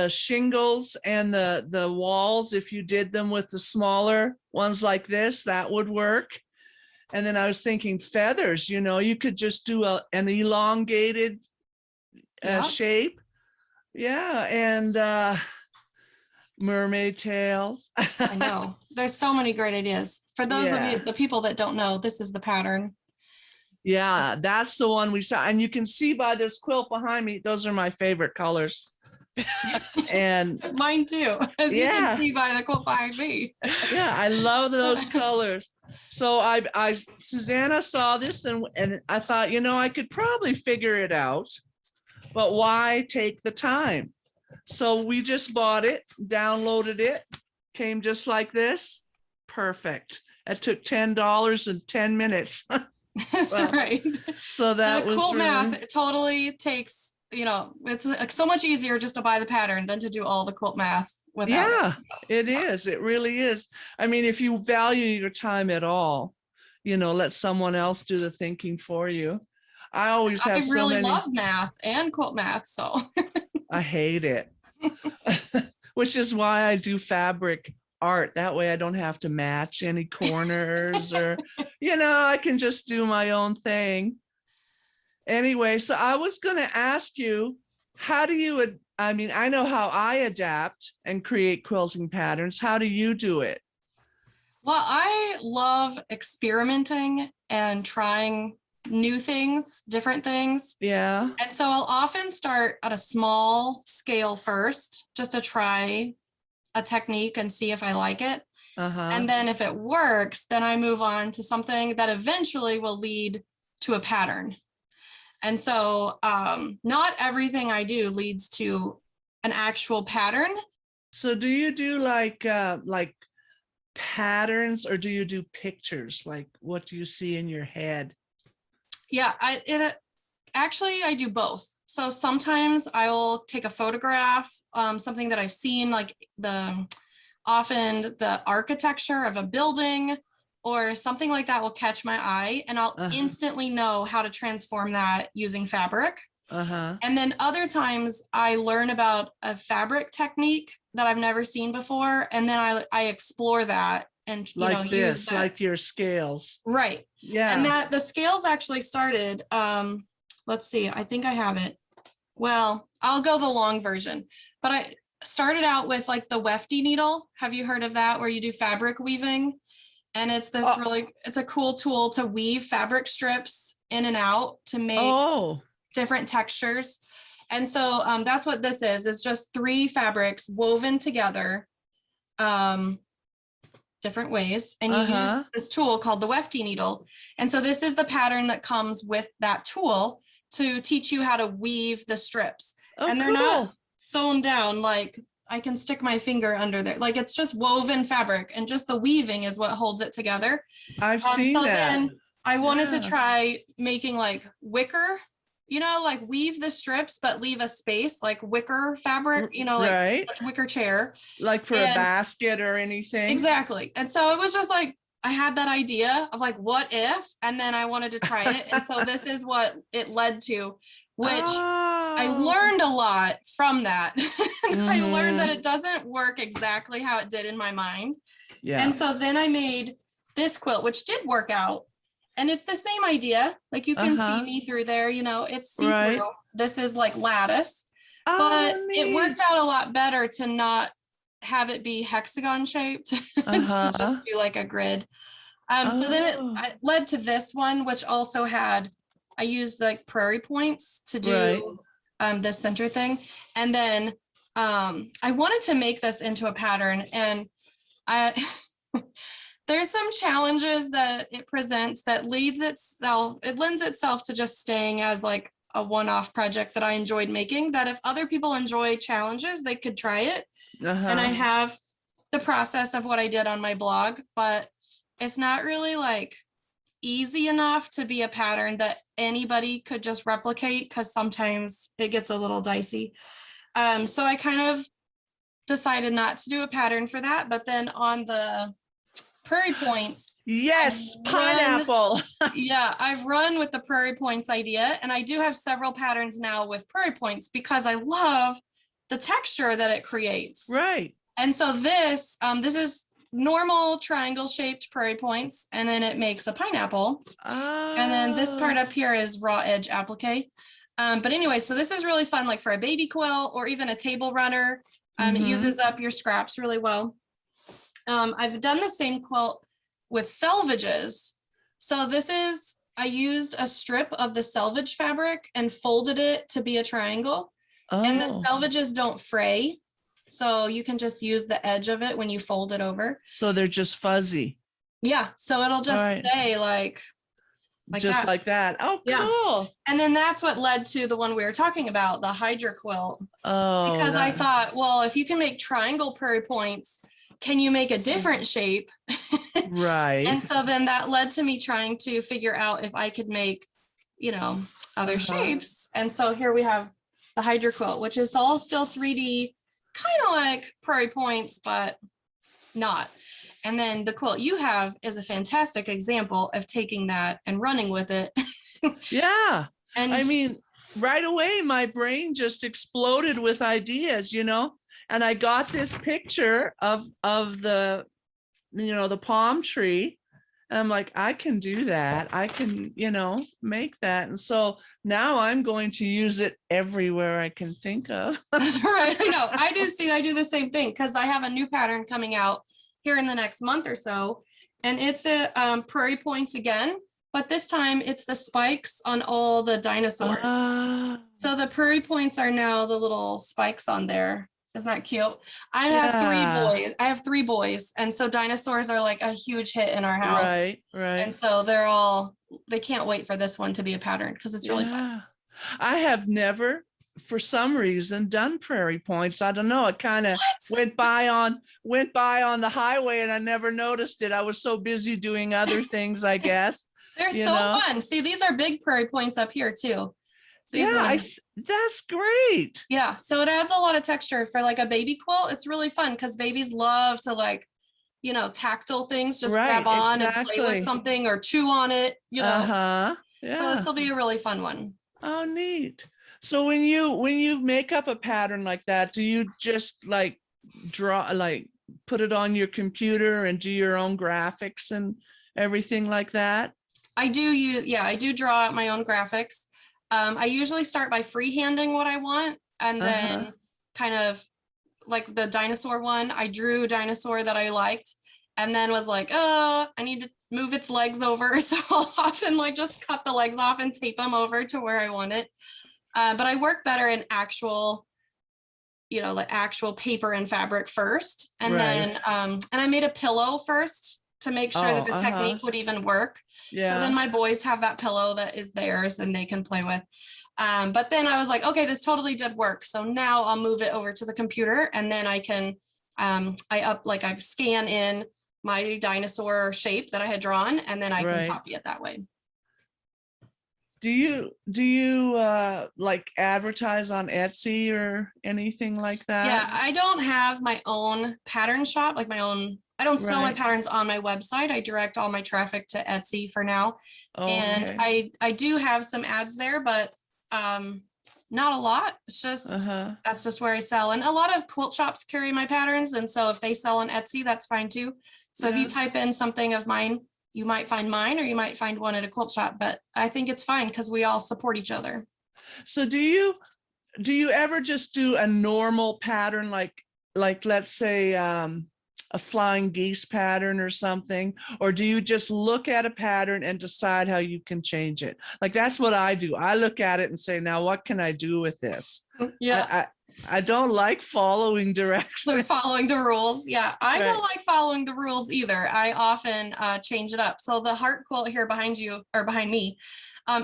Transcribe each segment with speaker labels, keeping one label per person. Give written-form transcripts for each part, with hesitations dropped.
Speaker 1: the shingles and the walls, if you did them with the smaller ones like this, that would work. And then I was thinking feathers, you could just do an elongated shape. Yeah. And mermaid tails.
Speaker 2: I know. There's so many great ideas. For those of you, the people that don't know, this is the pattern.
Speaker 1: Yeah, that's the one we saw. And you can see by this quilt behind me, those are my favorite colors. And
Speaker 2: mine too, as you can see by the quilt behind me.
Speaker 1: Yeah, I love those colors. So Susanna saw this and I thought, I could probably figure it out, but why take the time? So we just bought it, downloaded it, came just like this. Perfect. It took $10 and 10 minutes.
Speaker 2: That's right.
Speaker 1: So that was
Speaker 2: quilt math. It totally takes, it's so much easier just to buy the pattern than to do all the quilt math without
Speaker 1: it is. It really is. I mean, if you value your time at all, let someone else do the thinking for you. I always have
Speaker 2: I really love math and quilt math, so
Speaker 1: I hate it. Which is why I do fabric art. That way I don't have to match any corners or, I can just do my own thing. Anyway, so I was going to ask you, how do you, I know how I adapt and create quilting patterns. How do you do it?
Speaker 2: Well, I love experimenting and trying new things, different things.
Speaker 1: Yeah.
Speaker 2: And so I'll often start at a small scale first, just to try a technique and see if I like it. And then if it works, then I move on to something that eventually will lead to a pattern. And so not everything I do leads to an actual pattern.
Speaker 1: So do you do like patterns, or do you do pictures? Like, what do you see in your head?
Speaker 2: Yeah, I do both. So sometimes I will take a photograph, something that I've seen, like often the architecture of a building or something like that will catch my eye, and I'll instantly know how to transform that using fabric. And then other times I learn about a fabric technique that I've never seen before, and then I explore that and use that.
Speaker 1: Like your scales.
Speaker 2: Right.
Speaker 1: Yeah.
Speaker 2: And that the scales actually started, let's see, I think I have it. Well, I'll go the long version, but I started out with like the wefty needle. Have you heard of that, where you do fabric weaving? And it's this it's a cool tool to weave fabric strips in and out to make different textures. And so that's what this is. It's just 3 fabrics woven together different ways. And you use this tool called the wefty needle. And so this is the pattern that comes with that tool to teach you how to weave the strips. And they're not sewn down like I can stick my finger under there. Like, it's just woven fabric, and just the weaving is what holds it together.
Speaker 1: I've seen
Speaker 2: so
Speaker 1: that.
Speaker 2: Then I wanted to try making like wicker, like weave the strips, but leave a space, like wicker fabric, like wicker chair.
Speaker 1: Like for a basket or anything.
Speaker 2: Exactly. And so it was just like, I had that idea of like, what if, and then I wanted to try it. And so this is what it led to, which I learned a lot from that. I learned that it doesn't work exactly how it did in my mind. Yeah. And so then I made this quilt, which did work out. And it's the same idea. Like, you can see me through there, it's see-through. Right. This is like lattice, but it worked out a lot better to not have it be hexagon shaped, to just do like a grid. So then it led to this one, which also had, I used like prairie points to do this center thing. And then I wanted to make this into a pattern, and there's some challenges that it presents that lends itself to just staying as like a one-off project that I enjoyed making, that if other people enjoy challenges, they could try it. And I have the process of what I did on my blog, but it's not really like easy enough to be a pattern that anybody could just replicate, because sometimes it gets a little dicey. So I kind of decided not to do a pattern for that, but then on the prairie points.
Speaker 1: Yes, pineapple.
Speaker 2: I've run with the prairie points idea, and I do have several patterns now with prairie points because I love the texture that it creates.
Speaker 1: Right.
Speaker 2: And so this is normal triangle shaped prairie points, and then it makes a pineapple. And then this part up here is raw edge applique. But anyway, so this is really fun, like for a baby quilt or even a table runner. It uses up your scraps really well. I've done the same quilt with selvages. So I used a strip of the selvage fabric and folded it to be a triangle. And the selvages don't fray. So you can just use the edge of it when you fold it over.
Speaker 1: So they're just fuzzy.
Speaker 2: Yeah. So it'll just stay like
Speaker 1: just
Speaker 2: that.
Speaker 1: Like that. Oh,
Speaker 2: yeah.
Speaker 1: cool.
Speaker 2: And then that's what led to the one we were talking about, the Hydra quilt.
Speaker 1: Oh,
Speaker 2: because I thought, well, if you can make triangle prairie points, can you make a different shape?
Speaker 1: Right.
Speaker 2: And so then that led to me trying to figure out if I could make, other shapes. And so here we have the Hydra quilt, which is all still 3D, kind of like prairie points, but not. And then the quilt you have is a fantastic example of taking that and running with it.
Speaker 1: Yeah.
Speaker 2: And
Speaker 1: I mean, right away, my brain just exploded with ideas, and I got this picture of the, the palm tree. And I'm like, I can do that. I can, make that. And so now I'm going to use it everywhere I can think of.
Speaker 2: That's right. I know. I do the same thing because I have a new pattern coming out here in the next month or so. And it's a prairie points again, but this time it's the spikes on all the dinosaurs. So the prairie points are now the little spikes on there. Isn't that cute? I have three boys. And so dinosaurs are like a huge hit in our house.
Speaker 1: Right.
Speaker 2: And so they can't wait for this one to be a pattern because it's really fun.
Speaker 1: I have never, for some reason, done prairie points. I don't know. It kind of went by on the highway and I never noticed it. I was so busy doing other things, I guess.
Speaker 2: They're so fun. See, these are big prairie points up here too.
Speaker 1: That's great.
Speaker 2: Yeah, so it adds a lot of texture for like a baby quilt. It's really fun because babies love to tactile things, just grab on and play with something or chew on it,
Speaker 1: Yeah.
Speaker 2: So this will be a really fun one.
Speaker 1: Oh, neat. So when you make up a pattern like that, do you just put it on your computer and do your own graphics and everything like that?
Speaker 2: I do draw out my own graphics. I usually start by freehanding what I want, and then kind of like the dinosaur one, I drew a dinosaur that I liked and then was like, I need to move its legs over. So I'll often just cut the legs off and tape them over to where I want it. But I work better in actual paper and fabric first. And then, and I made a pillow first to make sure that the technique would even work. Yeah. So then my boys have that pillow that is theirs and they can play with. But then I was like, okay, this totally did work. So now I'll move it over to the computer and then I can, I scan in my dinosaur shape that I had drawn and then I can copy it that way.
Speaker 1: Do you advertise on Etsy or anything like that?
Speaker 2: Yeah, I don't have my own pattern shop, I don't sell my patterns on my website. I direct all my traffic to Etsy for now. And I do have some ads there, but not a lot. It's just, that's just where I sell. And a lot of quilt shops carry my patterns. And so if they sell on Etsy, that's fine too. So if you type in something of mine, you might find mine or you might find one at a quilt shop, but I think it's fine because we all support each other.
Speaker 1: So do you ever just do a normal pattern, like let's say, a flying geese pattern or something, or do you just look at a pattern and decide how you can change it? Like that's what I do. I look at it and say, now what can I do with this? Yeah. I don't like following directions.
Speaker 2: Following the rules. Yeah, I don't like following the rules either. I often change it up. So the heart quilt here behind you or behind me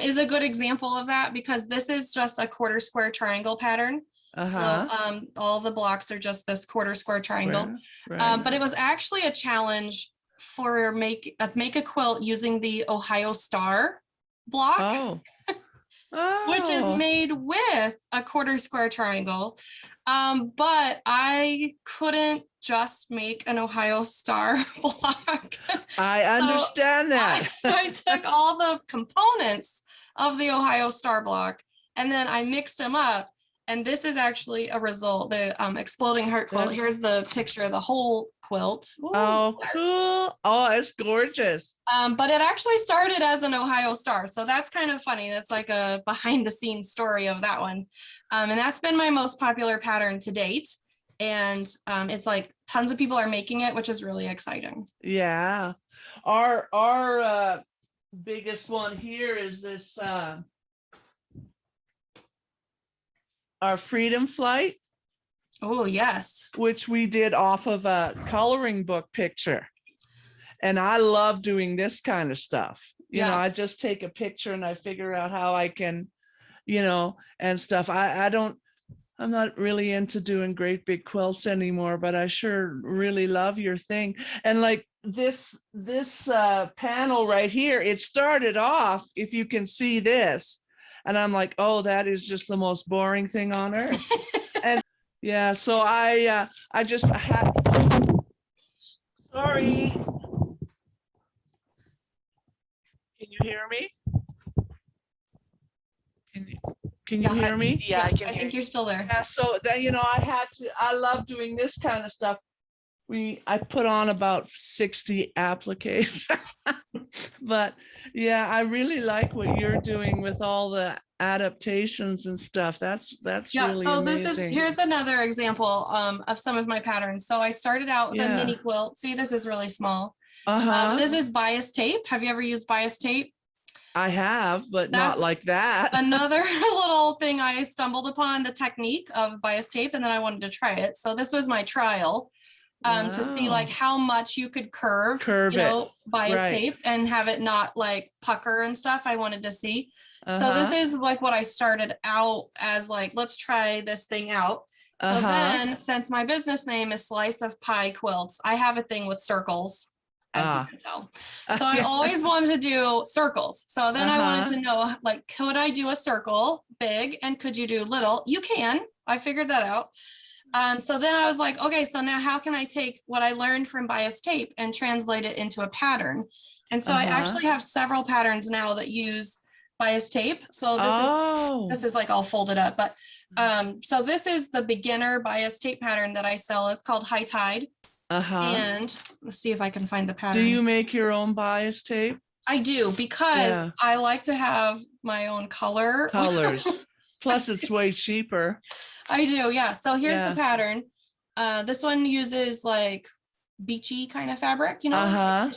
Speaker 2: is a good example of that because this is just a quarter square triangle pattern. So all the blocks are just this quarter square triangle. But it was actually a challenge for make a quilt using the Ohio Star block, which is made with a quarter square triangle. But I couldn't just make an Ohio Star block.
Speaker 1: I understand that.
Speaker 2: I took all the components of the Ohio Star block and then I mixed them up. And this is actually a result, the exploding heart quilt. Here's the picture of the whole quilt. Ooh.
Speaker 1: Oh, cool. Oh, it's gorgeous.
Speaker 2: But it actually started as an Ohio star. So that's kind of funny. That's like a behind the scenes story of that one. And that's been my most popular pattern to date. And it's like tons of people are making it, which is really exciting.
Speaker 1: Yeah. Our biggest one here is this our Freedom Flight,
Speaker 2: Oh, yes.
Speaker 1: which we did off of a coloring book picture. And I love doing this kind of stuff. You know, I just take a picture and I figure out how I can, you know, and stuff. I'm not really into doing great big quilts anymore, but I sure really love your thing. And like this panel right here, it started off, if you can see this, and I'm like, oh, that is just the most boring thing on earth. And yeah, so I just had, sorry. Can you hear me? Can you hear me?
Speaker 2: Yeah, I can. I think you're still there.
Speaker 1: Yeah, so then, you know, I love doing this kind of stuff. I put on about 60 appliques, but yeah, I really like what you're doing with all the adaptations and stuff. That's really
Speaker 2: so
Speaker 1: amazing.
Speaker 2: Here's another example of some of my patterns. So I started out with a mini quilt. See, this is really small. This is bias tape. Have you ever used bias tape?
Speaker 1: I have, but not like that.
Speaker 2: Another little thing I stumbled upon, the technique of bias tape, and then I wanted to try it. So this was my trial to see like how much you could curve bias tape and have it not like pucker and stuff. I wanted to see. So this is like what I started out as, like, let's try this thing out. So then, since my business name is Slice of Pie Quilts, I have a thing with circles, as you can tell. So I always wanted to do circles. So then I wanted to know, like, could I do a circle big and could you do little? You can. I figured that out. So then I was like, okay, so now how can I take what I learned from bias tape and translate it into a pattern? And so I actually have several patterns now that use bias tape. So this is like all folded up, but so this is the beginner bias tape pattern that I sell. It's called High Tide. And let's see if I can find the pattern.
Speaker 1: Do you make your own bias tape?
Speaker 2: I do, because I like to have my own colors.
Speaker 1: Plus it's way cheaper.
Speaker 2: I do, yeah. So here's the pattern. This one uses like beachy kind of fabric, you know.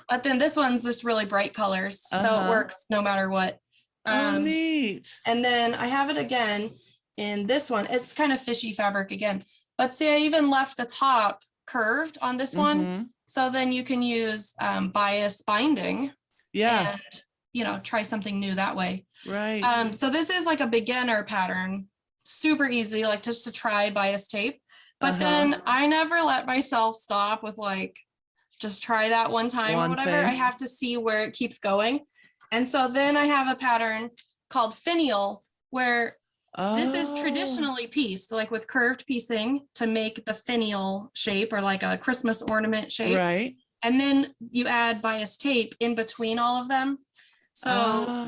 Speaker 2: But then this one's just really bright colors, so it works no matter what.
Speaker 1: Neat.
Speaker 2: And then I have it again in this one. It's kind of fishy fabric again, but see, I even left the top curved on this one, so then you can use bias binding and, you know, try something new that way. So this is like a beginner pattern, super easy, like just to try bias tape. But then I never let myself stop with like, just try that one time or whatever. I have to see where it keeps going. And so then I have a pattern called finial, where this is traditionally pieced, like with curved piecing to make the finial shape, or like a Christmas ornament shape. And then you add bias tape in between all of them. So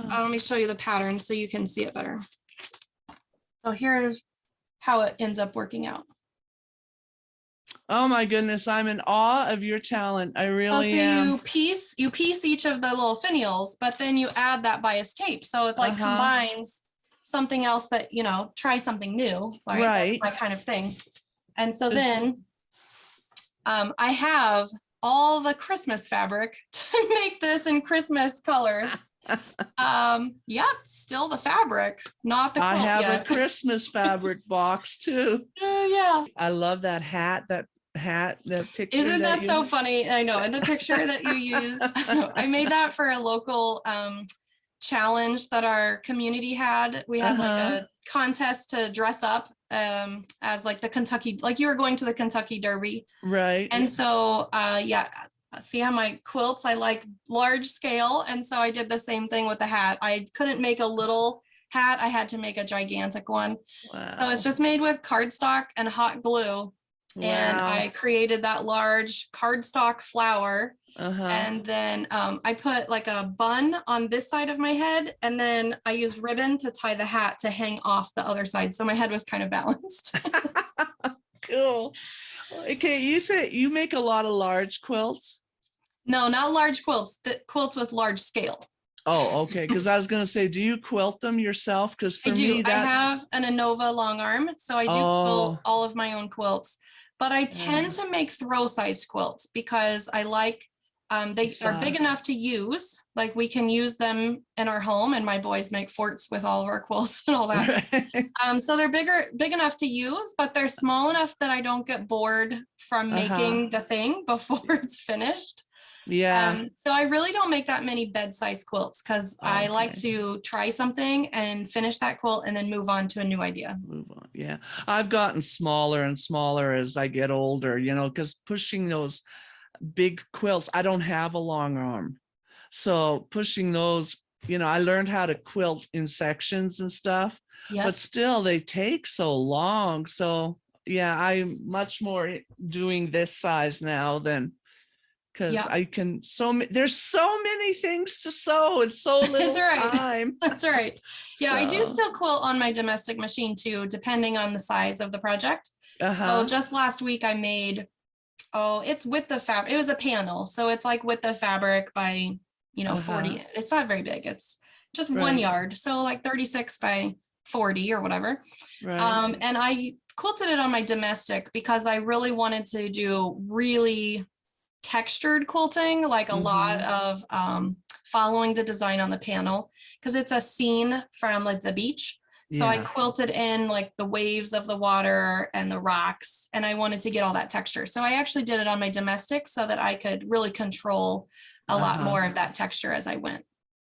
Speaker 2: let me show you the pattern so you can see it better. So here's how it ends up working out.
Speaker 1: Oh my goodness, I'm in awe of your talent. I really am.
Speaker 2: You piece each of the little finials, but then you add that bias tape. So it like combines something else that, you know, try something new, right? That's my kind of thing. And so then I have all the Christmas fabric to make this in Christmas colors. Still the fabric, not the quilt. I have
Speaker 1: a Christmas fabric box too. I love that hat, that picture.
Speaker 2: Isn't that so funny? I know. And the picture that you used, I made that for a local challenge that our community had. We had like a contest to dress up as like the Kentucky, like you were going to the Kentucky Derby. And so see how my quilts, I like large scale, and so I did the same thing with the hat. I couldn't make a little hat, I had to make a gigantic one. So it's just made with cardstock and hot glue, and
Speaker 1: Wow.
Speaker 2: I created that large cardstock flower.
Speaker 1: Uh-huh.
Speaker 2: And then I put like a bun on this side of my head, and then I used ribbon to tie the hat to hang off the other side. So my head was kind of balanced.
Speaker 1: Cool. Okay, you said you make a lot of large quilts.
Speaker 2: No, not large quilts, the quilts with large scale.
Speaker 1: Oh, okay. Because I was gonna say, do you quilt them yourself? Because
Speaker 2: I
Speaker 1: for
Speaker 2: do.
Speaker 1: me,
Speaker 2: I
Speaker 1: that
Speaker 2: have an Anova long arm, so I do quilt
Speaker 1: oh,
Speaker 2: all of my own quilts. But I
Speaker 1: yeah,
Speaker 2: tend to make throw size quilts because I like they are big enough to use. Like we can use them in our home, and my boys make forts with all of our quilts and all that.
Speaker 1: right.
Speaker 2: So they're big enough to use, but they're small enough that I don't get bored from
Speaker 1: Uh-huh.
Speaker 2: making the thing before it's finished.
Speaker 1: Yeah.
Speaker 2: So I really don't make that many bed-size quilts because I like
Speaker 1: Okay.
Speaker 2: to try something and finish that quilt and then move on to a new idea.
Speaker 1: Move on. Yeah. I've gotten smaller and smaller as I get older, because pushing those big quilts, I don't have a long arm. So pushing those, I learned how to quilt in sections and stuff, but
Speaker 2: Yes.
Speaker 1: still they take so long. So yeah, I'm much more doing this size now than because
Speaker 2: Yeah.
Speaker 1: I can there's so many things to sew in so
Speaker 2: That's
Speaker 1: little
Speaker 2: right.
Speaker 1: time.
Speaker 2: That's right. Yeah, I do
Speaker 1: So
Speaker 2: still quilt on my domestic machine too, depending on the size of the project. So
Speaker 1: uh-huh.
Speaker 2: just last week I made, it's with the fabric. It was a panel. So it's like with the fabric by, 40.
Speaker 1: Uh-huh.
Speaker 2: It's not very big. It's just one
Speaker 1: Right.
Speaker 2: yard. So like 36 by 40 or whatever.
Speaker 1: Right.
Speaker 2: And I quilted it on my domestic because I really wanted to do really textured quilting, like a lot
Speaker 1: Mm-hmm.
Speaker 2: of following the design on the panel, because it's a scene from like the beach. So I
Speaker 1: Yeah.
Speaker 2: quilted in like the waves of the water and the rocks, and I wanted to get all that texture. So I actually did it on my domestic so that I could really control a lot
Speaker 1: Uh-huh.
Speaker 2: more of that texture as I went.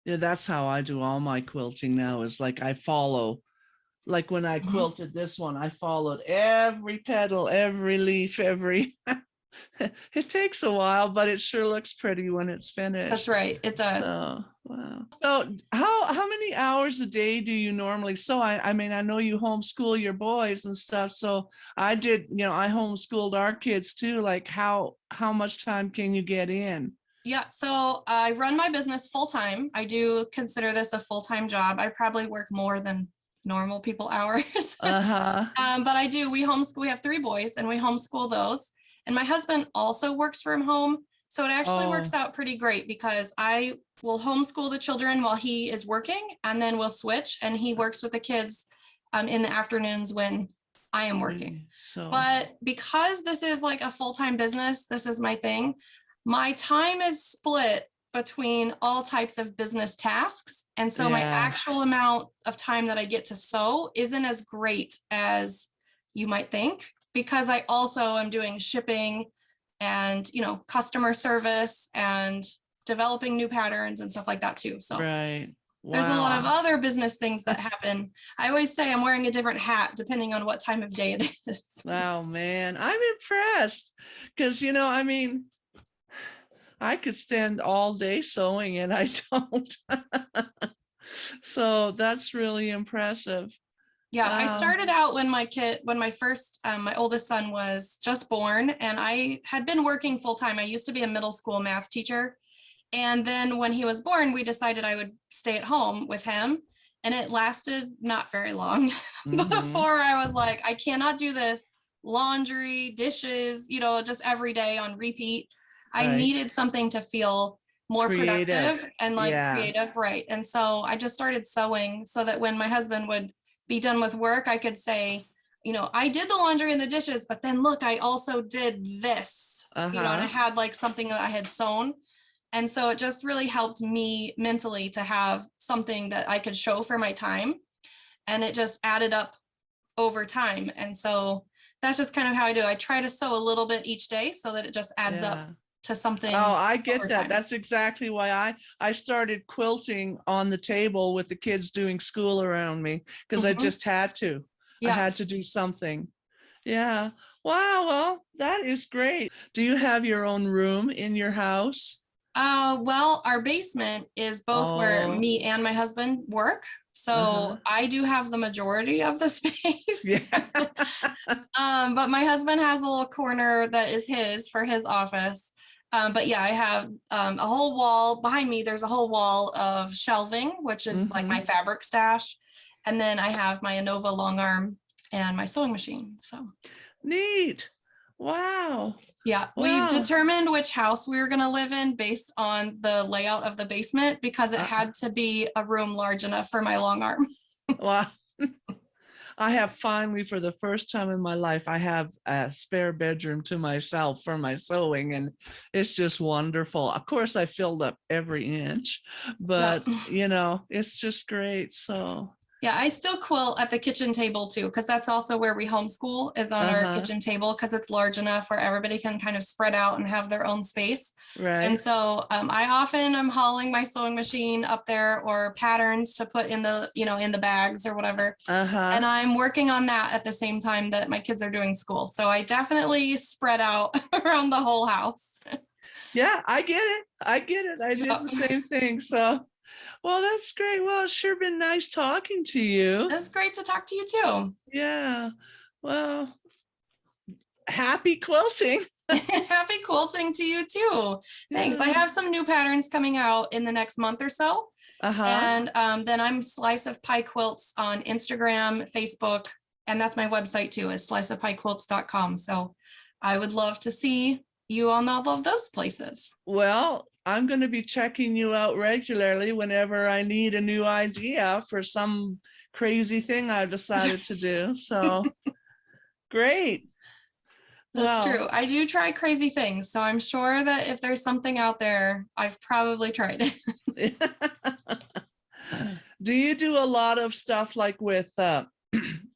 Speaker 1: Yeah, that's how I do all my quilting now, is like I follow, like when I
Speaker 2: Mhm.
Speaker 1: quilted this one, I followed every petal, every leaf, every it takes a while, but it sure looks pretty when it's
Speaker 2: That's
Speaker 1: finished.
Speaker 2: right. It does.
Speaker 1: So wow. So how many hours a day do you normally sew? I mean, I know you homeschool your boys and stuff. So I did, I homeschooled our kids too. Like how much time can you get in?
Speaker 2: Yeah, so I run my business full time. I do consider this a full-time job. I probably work more than normal people hours.
Speaker 1: Uh-huh.
Speaker 2: But I do, we homeschool, we have three boys and we homeschool those. And my husband also works from home. So it actually works
Speaker 1: Oh,
Speaker 2: out pretty great because I will homeschool the children while he is working, and then we'll switch and he works with the kids in the afternoons when I am working.
Speaker 1: so
Speaker 2: But because this is like a full-time business, this is my thing. My time is split between all types of business tasks. And so my
Speaker 1: yeah.
Speaker 2: actual amount of time that I get to sew isn't as great as you might think, because I also am doing shipping and, customer service and developing new patterns and stuff like that too. So
Speaker 1: Right.
Speaker 2: there's a lot of
Speaker 1: Wow.
Speaker 2: other business things that happen. I always say I'm wearing a different hat depending on what time of day it is.
Speaker 1: Wow, man. I'm impressed. Because, I mean, I could spend all day sewing and I don't. So that's really impressive.
Speaker 2: Yeah, I
Speaker 1: Wow.
Speaker 2: started out when my oldest son was just born, and I had been working full time. I used to be a middle school math teacher. And then when he was born, we decided I would stay at home with him. And it lasted not very long
Speaker 1: Mm-hmm.
Speaker 2: before I was like, I cannot do this laundry, dishes, just every day on repeat. I
Speaker 1: Right.
Speaker 2: needed something to feel more
Speaker 1: Creative.
Speaker 2: productive and like
Speaker 1: Yeah.
Speaker 2: creative, right? And so I just started sewing so that when my husband would be done with work, I could say, I did the laundry and the dishes, but then look, I also did this, and I
Speaker 1: Uh-huh.
Speaker 2: had like something that I had sewn. And so it just really helped me mentally to have something that I could show for my time. And it just added up over time. And so that's just kind of how I do. I try to sew a little bit each day so that it just adds up
Speaker 1: Yeah.
Speaker 2: to
Speaker 1: Oh,
Speaker 2: something
Speaker 1: I
Speaker 2: over
Speaker 1: get that.
Speaker 2: time.
Speaker 1: That's exactly why I started quilting on the table with the kids doing school around me, because I
Speaker 2: Mhm.
Speaker 1: just had to. I
Speaker 2: Yeah.
Speaker 1: had to do something. Yeah. Wow. Well, that is great. Do you have your own room in your house?
Speaker 2: Well, our basement is both where
Speaker 1: Oh,
Speaker 2: me and my husband work. So I do have the majority of the space.
Speaker 1: Yeah.
Speaker 2: But my husband has a little corner that is his for his office. But yeah, I have a whole wall behind me. There's a whole wall of shelving, which is like my fabric stash. And then I have my Anova long arm and my sewing machine. So
Speaker 1: neat. Wow.
Speaker 2: yeah,
Speaker 1: Wow.
Speaker 2: we determined which house we were going to live in based on the layout of the basement because it had to be a room large enough for my long arm.
Speaker 1: Wow. I have finally, for the first time in my life, I have a spare bedroom to myself for my sewing, and it's just wonderful. Of course, I filled up every inch, but you know, it's just great. So
Speaker 2: yeah, I still quilt at the kitchen table too, because that's also where we homeschool, is on our kitchen table, because it's large enough where everybody can kind of spread out and have their own space.
Speaker 1: right.
Speaker 2: And so I often am hauling my sewing machine up there, or patterns to put in the, you know, in the bags or whatever. And I'm working on that at the same time that my kids are doing school. So I definitely spread out around the whole house.
Speaker 1: Yeah, I get it. I get it. I did the same thing. So, well, that's great. Well, it's sure been nice talking to you.
Speaker 2: It's great to talk to you too.
Speaker 1: Yeah. Well, happy quilting.
Speaker 2: Happy quilting to you too. Thanks. I have some new patterns coming out in the next month or so. And then I'm Slice of Pie Quilts on Instagram, Facebook, and that's my website too, is sliceofpiequilts.com. So I would love to see you on all of those places.
Speaker 1: Well, I'm going to be checking you out regularly whenever I need a new idea for some crazy thing I've decided to do. So great.
Speaker 2: That's true. I do try crazy things. So I'm sure that if there's something out there, I've probably tried it.
Speaker 1: Do you do a lot of stuff like with,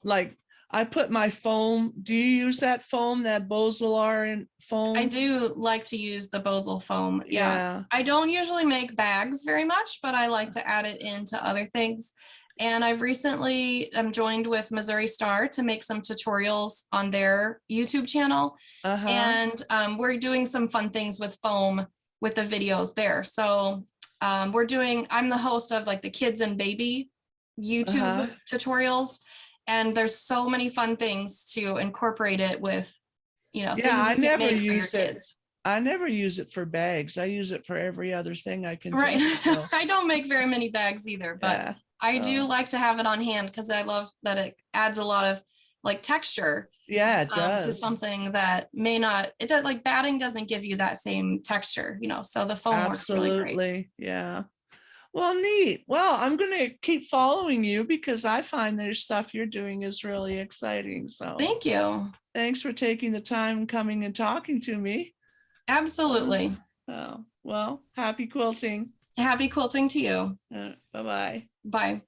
Speaker 1: like I put my foam, do you use that foam, that Boselaar foam?
Speaker 2: I do like to use the Bosel foam. Yeah. I don't usually make bags very much, but I like to add it into other things. And I've recently joined with Missouri Star to make some tutorials on their YouTube channel. And we're doing some fun things with foam with the videos there. So I'm the host of like the kids and baby YouTube tutorials. And there's so many fun things to incorporate it with, you know, things you can make for your kids.
Speaker 1: I never use it for bags. I use it for every other thing I can.
Speaker 2: Right.
Speaker 1: Do, so.
Speaker 2: I don't make very many bags either, but I do like to have it on hand because I love that it adds a lot of like texture.
Speaker 1: Yeah, it does.
Speaker 2: To something that may not, it does, like batting doesn't give you that same texture, you know, so the foam works really great.
Speaker 1: Yeah. Well, neat. Well, I'm going to keep following you because I find there's stuff you're doing is really exciting. So
Speaker 2: thank you.
Speaker 1: Thanks for taking the time coming and talking to me.
Speaker 2: Absolutely.
Speaker 1: Well, happy quilting.
Speaker 2: Happy quilting to you.
Speaker 1: Bye-bye.
Speaker 2: Bye.